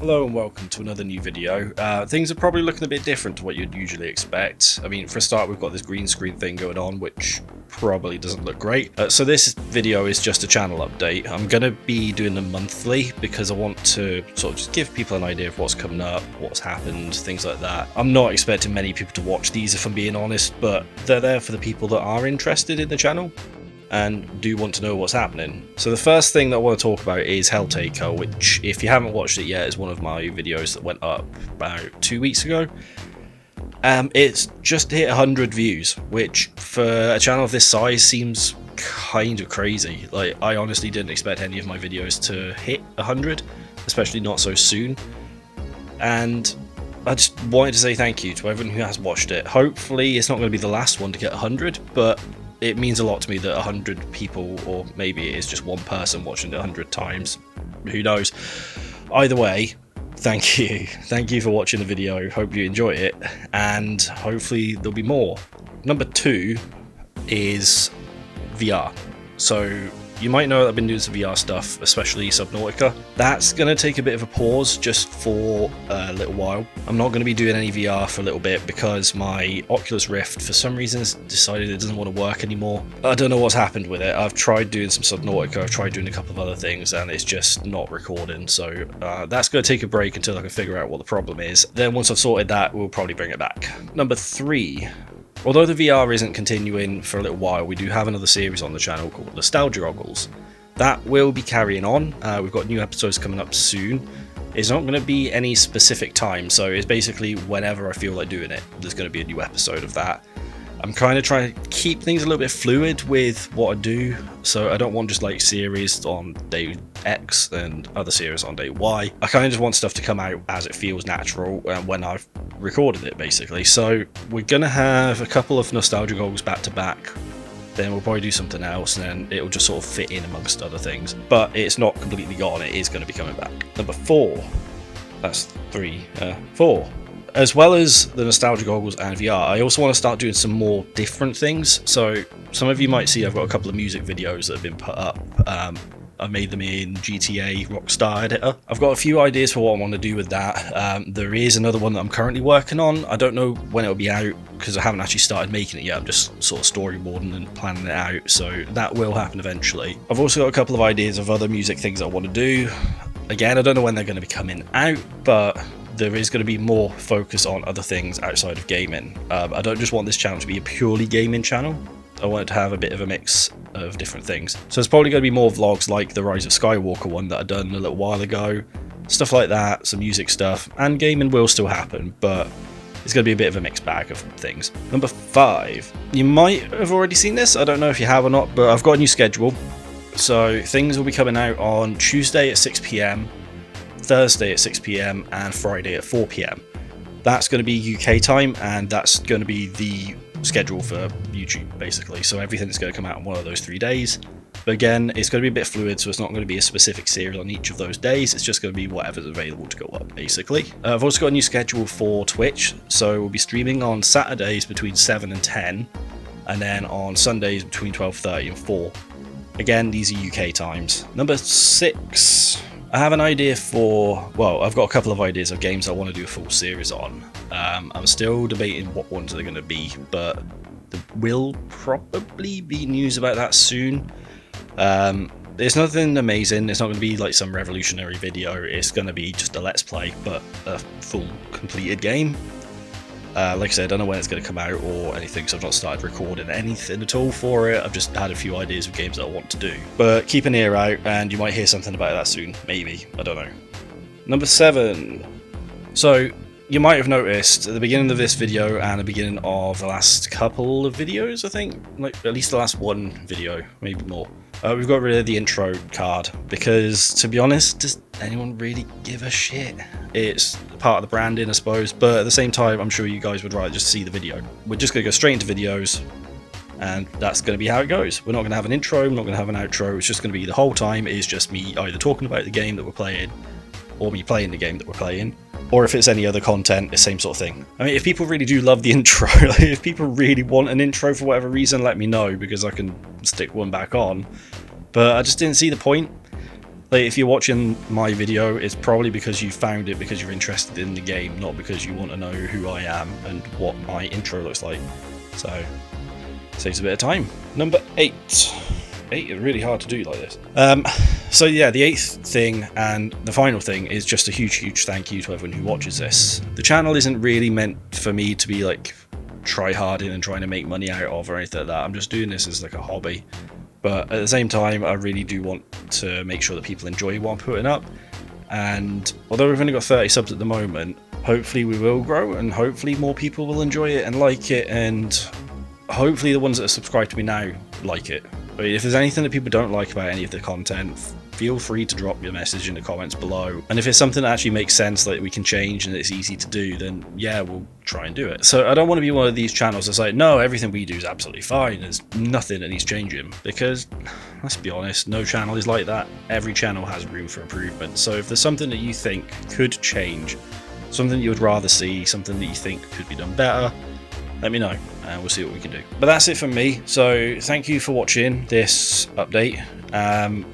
Hello and welcome to another new video. Things are probably looking a bit different to what you'd usually expect. I mean, for a start, we've got this green screen thing going on, which probably doesn't look great. So this video is just a channel update. I'm going to be doing them monthly because I want to sort of just give people an idea of what's coming up, what's happened, things like that. I'm not expecting many people to watch these if I'm being honest, but they're there for the people that are interested in the channel and do want to know what's happening. So the first thing that I want to talk about is Helltaker, which if you haven't watched it yet is one of my videos that went up about 2 weeks ago. It's just hit 100 views, which for a channel of this size seems kind of crazy. Like, I honestly didn't expect any of my videos to hit 100, especially not so soon. And I just wanted to say thank you to everyone who has watched it. Hopefully it's not going to be the last one to get 100, but it means a lot to me that 100 people, or maybe it is just one person watching it 100 times, who knows. Either way, thank you. Thank you for watching the video. Hope you enjoy it, and hopefully there'll be more. Number 2 is VR. So you might know that I've been doing some VR stuff, especially Subnautica. That's going to take a bit of a pause just for a little while. I'm not going to be doing any VR for a little bit because my Oculus Rift for some reason has decided it doesn't want to work anymore. I don't know what's happened with it. I've tried doing some Subnautica, I've tried doing a couple of other things, and it's just not recording. So that's going to take a break until I can figure out what the problem is. Then once I've sorted that, we'll probably bring it back. Number 3. Although the VR isn't continuing for a little while, we do have another series on the channel called juggles. That will be carrying on. We've got new episodes coming up soon. It's not going to be any specific time, so it's basically whenever I feel like doing it, there's going to be a new episode of that. I'm kind of trying to keep things a little bit fluid with what I do, so I don't want just like series on day X and other series on day Y. I kind of just want stuff to come out as it feels natural when I've recorded it, basically. So we're going to have a couple of nostalgia goals back to back, then we'll probably do something else, and then it'll just sort of fit in amongst other things. But it's not completely gone, it is going to be coming back. Number 4, that's 3, 4. As well as the nostalgia goggles and VR, I also want to start doing some more different things. So some of you might see I've got a couple of music videos that have been put up. I made them in GTA Rockstar Editor. I've got a few ideas for what I want to do with that. There is another one that I'm currently working on. I don't know when it'll be out because I haven't actually started making it yet. I'm just sort of storyboarding and planning it out. So that will happen eventually. I've also got a couple of ideas of other music things I want to do. Again, I don't know when they're going to be coming out, but there is going to be more focus on other things outside of gaming. I don't just want this channel to be a purely gaming channel. I want it to have a bit of a mix of different things. So there's probably going to be more vlogs like the Rise of Skywalker one that I done a little while ago. Stuff like that, some music stuff, and gaming will still happen, but it's going to be a bit of a mixed bag of things. Number 5. You might have already seen this, I don't know if you have or not, but I've got a new schedule. So things will be coming out on Tuesday at 6 PM, Thursday at 6 PM, and Friday at 4 PM. That's going to be UK time, and that's going to be the schedule for YouTube, basically. So everything's going to come out on one of those 3 days. But again, it's going to be a bit fluid, so it's not going to be a specific series on each of those days. It's just going to be whatever's available to go up, basically. I've also got a new schedule for Twitch, so we'll be streaming on Saturdays between 7 and 10, and then on Sundays between 12:30 and 4. Again, these are UK times. Number 6. I have an idea for, well, I've got a couple of ideas of games I want to do a full series on. I'm still debating what ones they're going to be, but there will probably be news about that soon. It's nothing amazing, it's not going to be like some revolutionary video, it's going to be just a let's play, but a full completed game. Like I said, I don't know when it's going to come out or anything, so I've not started recording anything at all for it. I've just had a few ideas of games that I want to do. But keep an ear out, and you might hear something about that soon. Maybe. I don't know. Number 7. So, you might have noticed at the beginning of this video and the beginning of the last couple of videos, I think, like at least the last one video, maybe more. We've got rid of the intro card because, to be honest, does anyone really give a shit? It's part of the branding, I suppose, but at the same time, I'm sure you guys would rather just see the video. We're just going to go straight into videos, and that's going to be how it goes. We're not going to have an intro, we're not going to have an outro, it's just going to be the whole time is just me either talking about the game that we're playing, or me playing the game that we're playing, or if it's any other content, the same sort of thing. I mean, if people really do love the intro, like if people really want an intro for whatever reason, let me know, because I can stick one back on. But I just didn't see the point. Like, if you're watching my video, it's probably because you found it because you're interested in the game, not because you want to know who I am and what my intro looks like. So, saves a bit of time. Number 8. 8 is really hard to do like this. So yeah, the 8th thing and the final thing is just a huge thank you to everyone who watches this. The channel isn't really meant for me to be like try harding and trying to make money out of or anything like that. I'm just doing this as like a hobby. But at the same time, I really do want to make sure that people enjoy what I'm putting up. And although we've only got 30 subs at the moment, hopefully we will grow and hopefully more people will enjoy it and like it, and hopefully the ones that are subscribed to me now like it. But if there's anything that people don't like about any of the content, feel free to drop your message in the comments below. And if it's something that actually makes sense, that we can change and it's easy to do, then yeah, we'll try and do it. So I don't want to be one of these channels that's like, no, everything we do is absolutely fine, there's nothing that needs changing, because let's be honest, no channel is like that. Every channel has room for improvement. So if there's something that you think could change, something you would rather see, something that you think could be done better, let me know and we'll see what we can do. But that's it from me. So thank you for watching this update.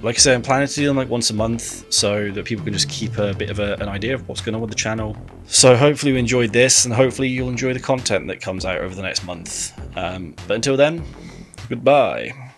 Like I said, I'm planning to do them like once a month so that people can just keep a bit of an idea of what's going on with the channel. So hopefully you enjoyed this, and hopefully you'll enjoy the content that comes out over the next month. But until then, goodbye.